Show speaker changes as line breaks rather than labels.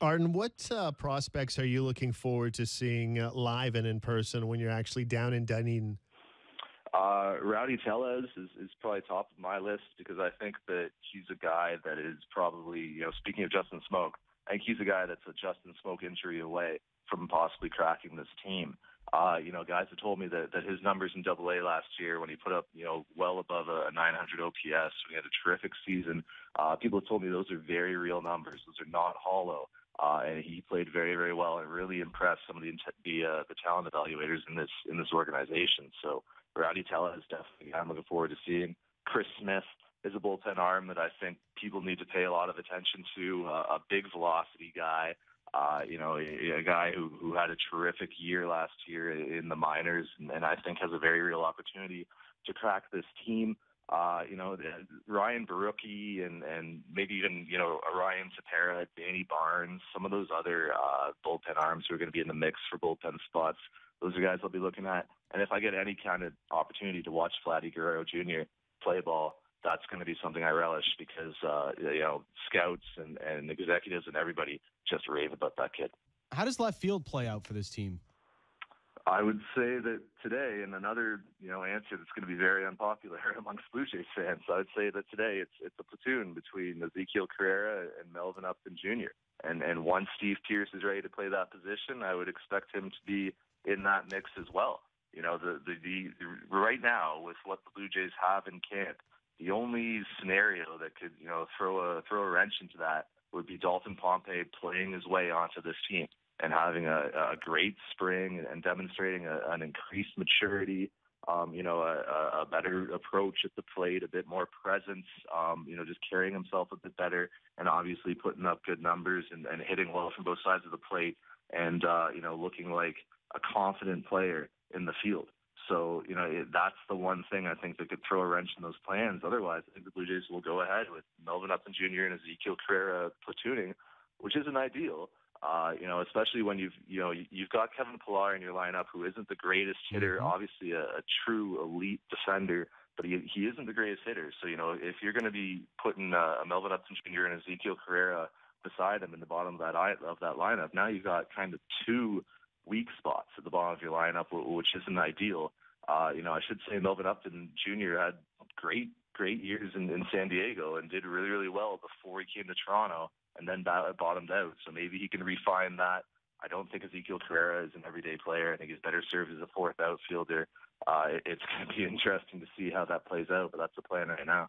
Arden, what prospects are you looking forward to seeing live and in person when you're actually down in Dunedin?
Rowdy Tellez is probably top of my list because I think that he's a guy that is probably, speaking of Justin Smoke, I think he's a guy that's a Justin Smoke injury away from possibly cracking this team. Guys have told me that his numbers in Double A last year when he put up, well above a 900 OPS, when he had a terrific season, people have told me those are very real numbers. Those are not hollow. And he played very, very well and really impressed some of the talent evaluators in this organization. So Rowdy Tellez is definitely a guy I'm looking forward to seeing. Chris Smith is a bullpen arm that I think people need to pay a lot of attention to. A big velocity guy, a guy who had a terrific year last year in the minors, and I think has a very real opportunity to crack this team. Ryan Barucki and maybe even, Ryan Tapera, Danny Barnes, some of those other bullpen arms who are going to be in the mix for bullpen spots. Those are guys I'll be looking at. And if I get any kind of opportunity to watch Vlad Jr. play ball, that's going to be something I relish because, scouts and executives and everybody just rave about that kid.
How does left field play out for this team?
I would say that today, and another answer that's going to be very unpopular amongst Blue Jays fans, I would say that today it's a platoon between Ezekiel Carrera and Melvin Upton Jr. And once Steve Pearce is ready to play that position, I would expect him to be in that mix as well. The right now with what the Blue Jays have in camp, the only scenario that could throw a wrench into that would be Dalton Pompey playing his way onto this team and having a great spring and demonstrating an increased maturity, a better approach at the plate, a bit more presence, just carrying himself a bit better, and obviously putting up good numbers and hitting well from both sides of the plate, and looking like a confident player in the field. So, that's the one thing I think that could throw a wrench in those plans. Otherwise, I think the Blue Jays will go ahead with Melvin Upton Jr. and Ezekiel Carrera platooning, which isn't ideal. Especially when you've got Kevin Pillar in your lineup, who isn't the greatest hitter, obviously a true elite defender, but he isn't the greatest hitter. So, if you're going to be putting a Melvin Upton Jr. and Ezekiel Carrera beside him in the bottom of that lineup, now you've got kind of two weak spots at the bottom of your lineup, which isn't ideal. I should say Melvin Upton Jr. had great years in San Diego and did really, really well before he came to Toronto, and then bottomed out. So maybe he can refine that. I don't think Ezekiel Carrera is an everyday player. I think he's better served as a fourth outfielder. It's going to be interesting to see how that plays out, but that's the plan right now.